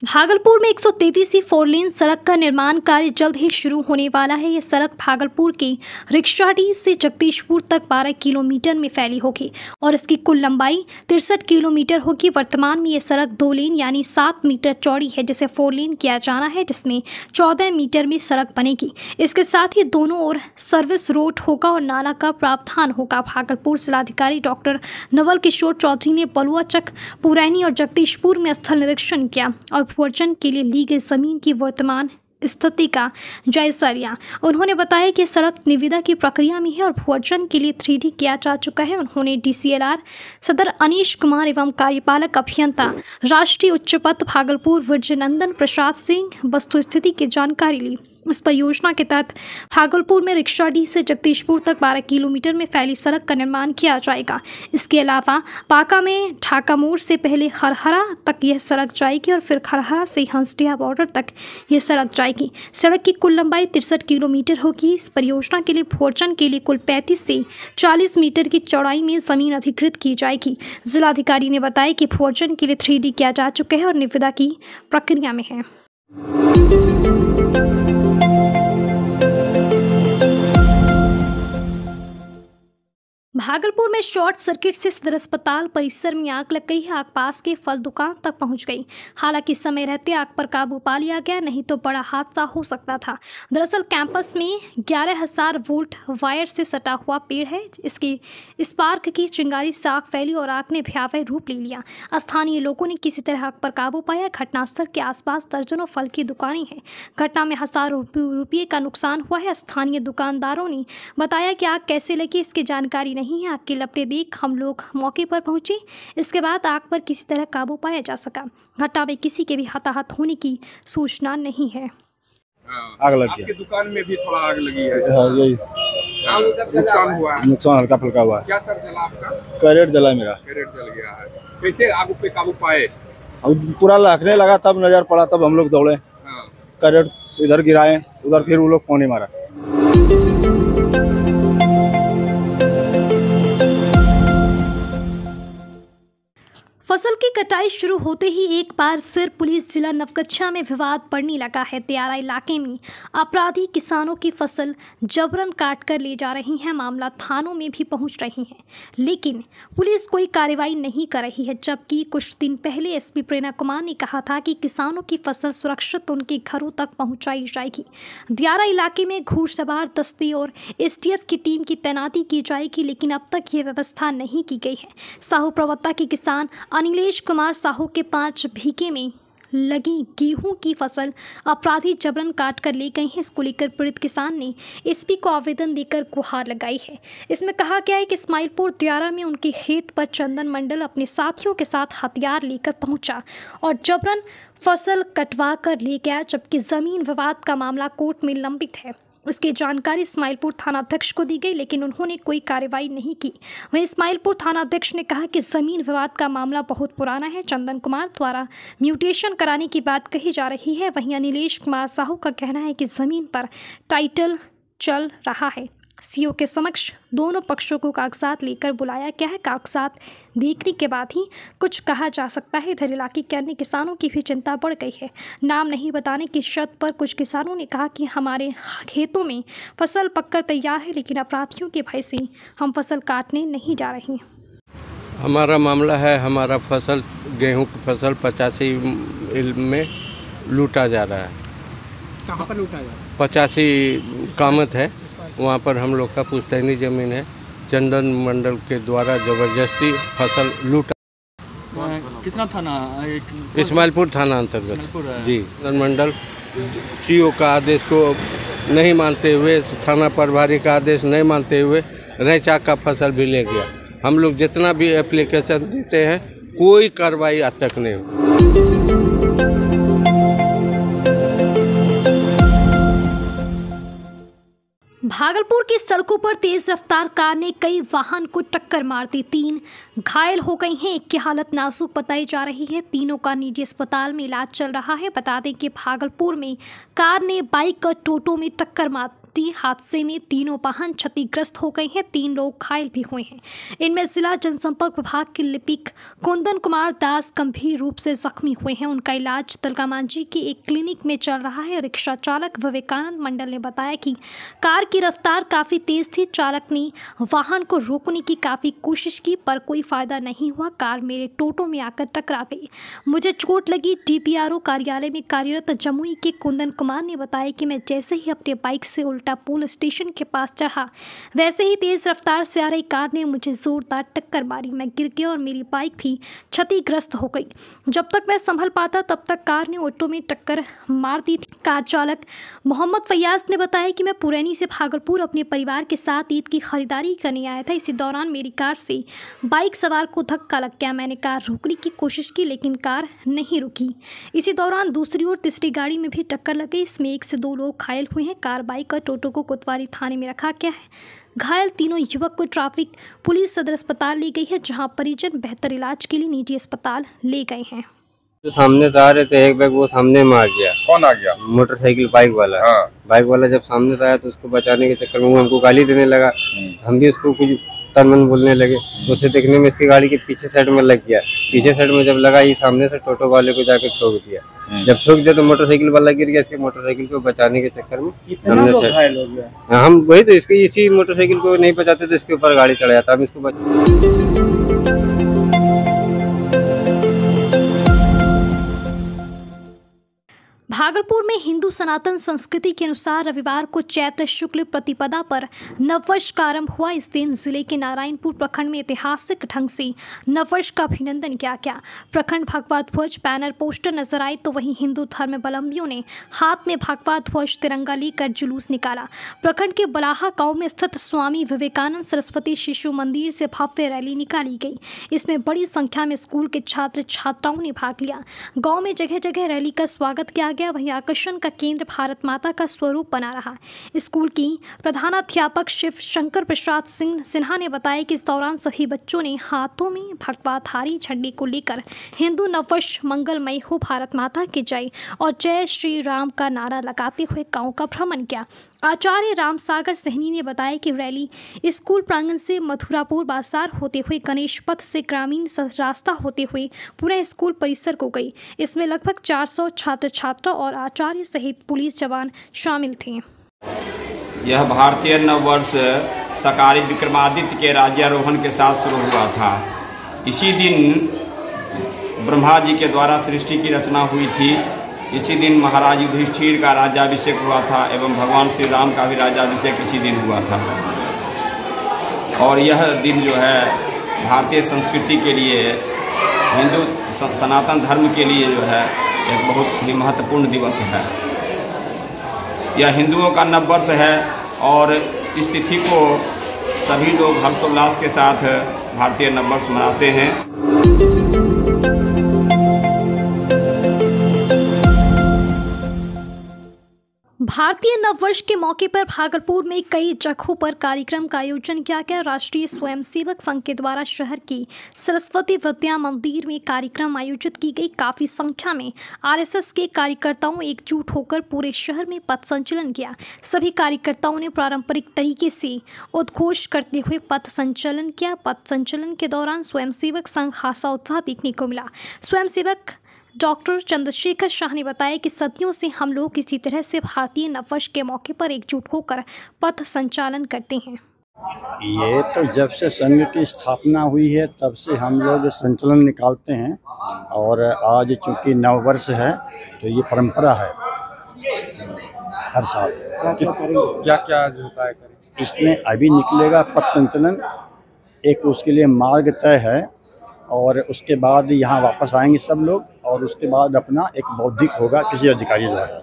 भागलपुर में 133 four lane सड़क का निर्माण कार्य जल्द ही शुरू होने वाला है। यह सड़क भागलपुर के रिक्शाडीह से जगदीशपुर तक 12 किलोमीटर में फैली होगी और इसकी कुल लंबाई 63 किलोमीटर होगी। वर्तमान में यह सड़क 2 लेन यानी 7 मीटर चौड़ी है, जिसे 4 लेन किया जाना है, जिसमें 14 मीटर में सड़क बनेगी। इसके साथ ही दोनों ओर सर्विस रोड होगा और नाला का प्रावधान होगा। भागलपुर जिलाधिकारी डॉक्टर नवल किशोर चौधरी ने बलुआचक, पुरैनी और जगदीशपुर में स्थल निरीक्षण किया और भूअर्जन के लिए ली गई जमीन की वर्तमान स्थिति का जायजा लिया। उन्होंने बताया कि सड़क निविदा की प्रक्रिया में है और भूअर्जन के लिए 3D किया जा चुका है। उन्होंने DCLR सदर अनीश कुमार एवं कार्यपालक अभियंता राष्ट्रीय उच्च पथ भागलपुर विजयनंदन प्रसाद से वस्तु स्थिति की जानकारी ली। इस परियोजना के तहत भागलपुर में रिक्शाडीह से जगदीशपुर तक 12 किलोमीटर में फैली सड़क का निर्माण किया जाएगा। इसके अलावा पाका में ढाका मोड़ से पहले खरहरा तक यह सड़क जाएगी और फिर खरहरा से हंसडिया बॉर्डर तक यह सड़क जाएगी। सड़क की कुल लंबाई 63 किलोमीटर होगी। इस परियोजना के लिए भूअर्जन के लिए कुल 35 से 40 मीटर की चौड़ाई में जमीन अधिकृत की जाएगी। जिलाधिकारी ने बताया कि भूअर्जन के लिए 3D किया जा चुका है और निविदा की प्रक्रिया में है। भागलपुर में शॉर्ट सर्किट से सदर अस्पताल परिसर में आग लग गई है। आग पास के फल दुकान तक पहुंच गई। हालांकि समय रहते आग पर काबू पा लिया गया, नहीं तो बड़ा हादसा हो सकता था। दरअसल कैंपस में 11,000 वोल्ट वायर से सटा हुआ पेड़ है। इसकी स्पार्क की चिंगारी से आग फैली और आग ने भयावह रूप ले लिया। स्थानीय लोगों ने किसी तरह आग पर काबू पाया। घटनास्थल के आसपास दर्जनों फल की दुकानें हैं। घटना में हजारों रुपये का नुकसान हुआ है। स्थानीय दुकानदारों ने बताया कि आग कैसे लगी इसकी जानकारी नहीं। आग की लपटें देख हम लोग मौके पर पहुंचे। इसके बाद आग पर किसी तरह काबू पाया जा सका। घटना में किसी के भी हताहत होने की सूचना नहीं है। आग लगी आपकी दुकान में भी थोड़ा आग लगी है। हाँ, यही नुकसान हुआ है। नुकसान हल्का फुल्का हुआ है। क्या सर जला आपका? कैरेट जला मेरा। कैरेट जल गया है। कैसे आग पे काबू पाए? अब पूरा लखने लगा तब नजर पड़ा, तब हम लोग दौड़े। हाँ। कैरेट इधर गिराए, उधर फिर वो लोग पानी मारा। फसल की कटाई शुरू होते ही एक बार फिर पुलिस जिला नवगछिया में विवाद बढ़ने लगा है। त्यारा इलाके में अपराधी किसानों की फसल जबरन काट कर ले जा रही हैं। मामला थानों में भी पहुंच रही है, लेकिन पुलिस कोई कार्रवाई नहीं कर रही है। जबकि कुछ दिन पहले SP प्रेरणा कुमार ने कहा था कि किसानों की फसल सुरक्षित उनके घरों तक पहुंचाई जाएगी। दियारा इलाके में घुड़सवार दस्ते और STF की टीम की तैनाती की जाएगी, लेकिन अब तक ये व्यवस्था नहीं की गई है। साहू प्रवक्ता के किसान अनिलेश कुमार साहू के 5 बीघे में लगी गेहूं की फसल अपराधी जबरन काट कर ले गए हैं। इसको लेकर पीड़ित किसान ने SP को आवेदन देकर गुहार लगाई है। इसमें कहा गया है कि इस्माइलपुर दियारा में उनके खेत पर चंदन मंडल अपने साथियों के साथ हथियार लेकर पहुंचा और जबरन फसल कटवा कर ले गया, जबकि जमीन विवाद का मामला कोर्ट में लंबित है। इसकी जानकारी इस्माइलपुर थानाध्यक्ष को दी गई, लेकिन उन्होंने कोई कार्रवाई नहीं की। वहीं इस्माइलपुर थानाध्यक्ष ने कहा कि जमीन विवाद का मामला बहुत पुराना है। चंदन कुमार द्वारा म्यूटेशन कराने की बात कही जा रही है। वहीं अनिलेश कुमार साहू का कहना है कि जमीन पर टाइटल चल रहा है। CO के समक्ष दोनों पक्षों को कागजात लेकर बुलाया गया है। कागजात देखने के बाद ही कुछ कहा जा सकता है। इधर इलाके के अन्य किसानों की भी चिंता बढ़ गई है। नाम नहीं बताने की शर्त पर कुछ किसानों ने कहा कि हमारे खेतों में फसल पककर तैयार है, लेकिन अपराधियों के भय से हम फसल काटने नहीं जा रहे। हमारा मामला है, हमारा फसल गेहूं की फसल 85 में लूटा जा रहा है। कहाँ पर लूटा जा रहा है? 85 कामत है, वहाँ पर हम लोग का पुश्तैनी ज़मीन है। चंदन मंडल के द्वारा ज़बरदस्ती फसल लूटा। कितना थाना? इस्माइलपुर थाना अंतर्गत जी। चंदन मंडल CO का आदेश को नहीं मानते हुए, थाना प्रभारी का आदेश नहीं मानते हुए रैंचा का फसल भी ले गया। हम लोग जितना भी एप्लीकेशन देते हैं, कोई कार्रवाई आज तक नहीं हुई। भागलपुर की सड़कों पर तेज रफ्तार कार ने कई वाहन को टक्कर मार दी। 3 घायल हो गई हैं। एक की हालत नाजुक बताई जा रही है। तीनों का निजी अस्पताल में इलाज चल रहा है। बता दें कि भागलपुर में कार ने बाइक और टोटो में टक्कर मार घटे हादसे में तीनों वाहन क्षतिग्रस्त हो गए हैं, 3 लोग घायल भी हुए हैं। इनमें जिला जनसंपर्क विभाग के लिपिक कुंदन कुमार दास गंभीर रूप से जख्मी हुए हैं। उनका इलाज तलगामांझी के एक क्लिनिक में चल रहा है। रिक्शा चालक विवेकानंद मंडल ने बताया कि कार की रफ्तार काफ़ी तेज थी। चालक ने वाहन को रोकने की काफ़ी कोशिश की पर कोई फायदा नहीं हुआ। कार मेरे टोटो में आकर टकरा गई। मुझे चोट लगी। DPRO कार्यालय में कार्यरत जमुई के कुंदन कुमार ने बताया कि मैं जैसे ही अपने बाइक से उल्टा पुल स्टेशन के पास चढ़ा, वैसे ही तेज रफ्तार से आ रही कार ने मुझे जोरदार टक्कर मारी। मैं गिर गया और मेरी बाइक भी क्षतिग्रस्त हो गई। जब तक मैं संभल पाता तब तक कार ने ऑटो में टक्कर मार दी थी। कार चालक मोहम्मद फैयाज ने बताया कि मैं पुरैनी से भागलपुर अपने परिवार के साथ ईद की खरीदारी करने आया था। इसी दौरान मेरी कार से बाइक सवार को धक्का लग गया। मैंने कार रोकने की कोशिश की लेकिन कार नहीं रुकी। इसी दौरान दूसरी और तीसरी गाड़ी में भी टक्कर लग गई। इसमें 1 से 2 लोग घायल हुए हैं। कार, बाइक और टोटो को कोतवाली थाने में रखा गया है। घायल तीनों युवक को ट्रैफिक पुलिस सदर अस्पताल ले गई है, जहां परिजन बेहतर इलाज के लिए निजी अस्पताल ले गए हैं। तो सामने से आ रहे थे, एक बैग वो सामने में आ गया। कौन आ गया? मोटरसाइकिल बाइक वाला। हाँ। बाइक वाला जब सामने से आया तो उसको बचाने के चक्कर में वो हमको गाली देने लगा। हम भी उसको कुछ तन मन बोलने लगे। तो उसे देखने में इसकी गाड़ी के पीछे साइड में लग गया। पीछे साइड में जब लगा, ये सामने से टोटो वाले को जाकर ठोक दिया। जब ठोक दिया तो मोटरसाइकिल वाला गिर गया। इसके मोटरसाइकिल को बचाने के चक्कर में हम वही तो इसके इसी मोटरसाइकिल को नहीं बचाते तो इसके ऊपर गाड़ी चढ़ा जाता। हम इसको भागलपुर में हिंदू सनातन संस्कृति के अनुसार रविवार को चैत्र शुक्ल प्रतिपदा पर नववर्ष का आरंभ हुआ। इस दिन जिले के नारायणपुर प्रखंड में ऐतिहासिक ढंग से नववर्ष का अभिनंदन किया गया। प्रखंड भगवा ध्वज बैनर पोस्टर नजर आए तो वहीं हिंदू धर्मावलंबियों ने हाथ में भगवा ध्वज तिरंगा लेकर जुलूस निकाला। प्रखंड के बलाहा गांव में स्थित स्वामी विवेकानंद सरस्वती शिशु मंदिर से भव्य रैली निकाली गई। इसमें बड़ी संख्या में स्कूल के छात्र छात्राओं ने भाग लिया। गाँव में जगह जगह रैली का स्वागत किया गया। वहीं आकर्षण का केंद्र भारत माता का स्वरूप बना रहा। स्कूल की प्रधानाध्यापक शिव शंकर प्रसाद सिन्हा ने बताया कि इस दौरान सभी बच्चों ने हाथों में भगवाधारी झंडे को लेकर हिंदू नववर्ष मंगलमय हो, भारत माता की जय और जय श्री राम का नारा लगाते हुए गांव का भ्रमण किया। आचार्य राम सागर सहनी ने बताया कि रैली स्कूल प्रांगण से मथुरापुर बाजार होते हुए गणेश पथ से ग्रामीण रास्ता होते हुए पुनः स्कूल परिसर को गई। इसमें लगभग 400 छात्र छात्रा और आचार्य सहित पुलिस जवान शामिल थे। यह भारतीय नववर्ष सकारी विक्रमादित्य के राज्यारोहण के साथ शुरू हुआ था। इसी दिन ब्रह्मा जी के द्वारा सृष्टि की रचना हुई थी। इसी दिन महाराज युधिष्ठिर का राज्याभिषेक हुआ था एवं भगवान श्री राम का भी राज्याभिषेक इसी दिन हुआ था। और यह दिन जो है भारतीय संस्कृति के लिए, हिंदू सनातन धर्म के लिए जो है एक बहुत ही महत्वपूर्ण दिवस है। यह हिंदुओं का नववर्ष है और इस तिथि को सभी लोग हर्षोल्लास के साथ भारतीय नववर्ष मनाते हैं। भारतीय नववर्ष के मौके पर भागलपुर में कई जगहों पर कार्यक्रम का आयोजन किया गया। राष्ट्रीय स्वयंसेवक संघ के द्वारा शहर की सरस्वती विद्या मंदिर में कार्यक्रम आयोजित की गई। काफ़ी संख्या में RSS के कार्यकर्ताओं एकजुट होकर पूरे शहर में पथ संचलन किया। सभी कार्यकर्ताओं ने पारंपरिक तरीके से उद्घोष करते हुए पथ संचलन किया। पथ संचलन के दौरान स्वयंसेवक संघ खासा उत्साह देखने को मिला। स्वयंसेवक डॉक्टर चंद्रशेखर शाह ने बताया कि सदियों से हम लोग इसी तरह से भारतीय नववर्ष के मौके पर एकजुट होकर पथ संचालन करते हैं। ये तो जब से संघ की स्थापना हुई है तब से हम लोग संचलन निकालते हैं और आज चूंकि नववर्ष है तो ये परंपरा है हर साल। क्या क्या आज होता है? इसमें अभी निकलेगा पथ संचलन, एक उसके लिए मार्ग तय है और उसके बाद यहाँ वापस आएंगे सब लोग और उसके बाद अपना एक बौद्धिक होगा किसी अधिकारी द्वारा।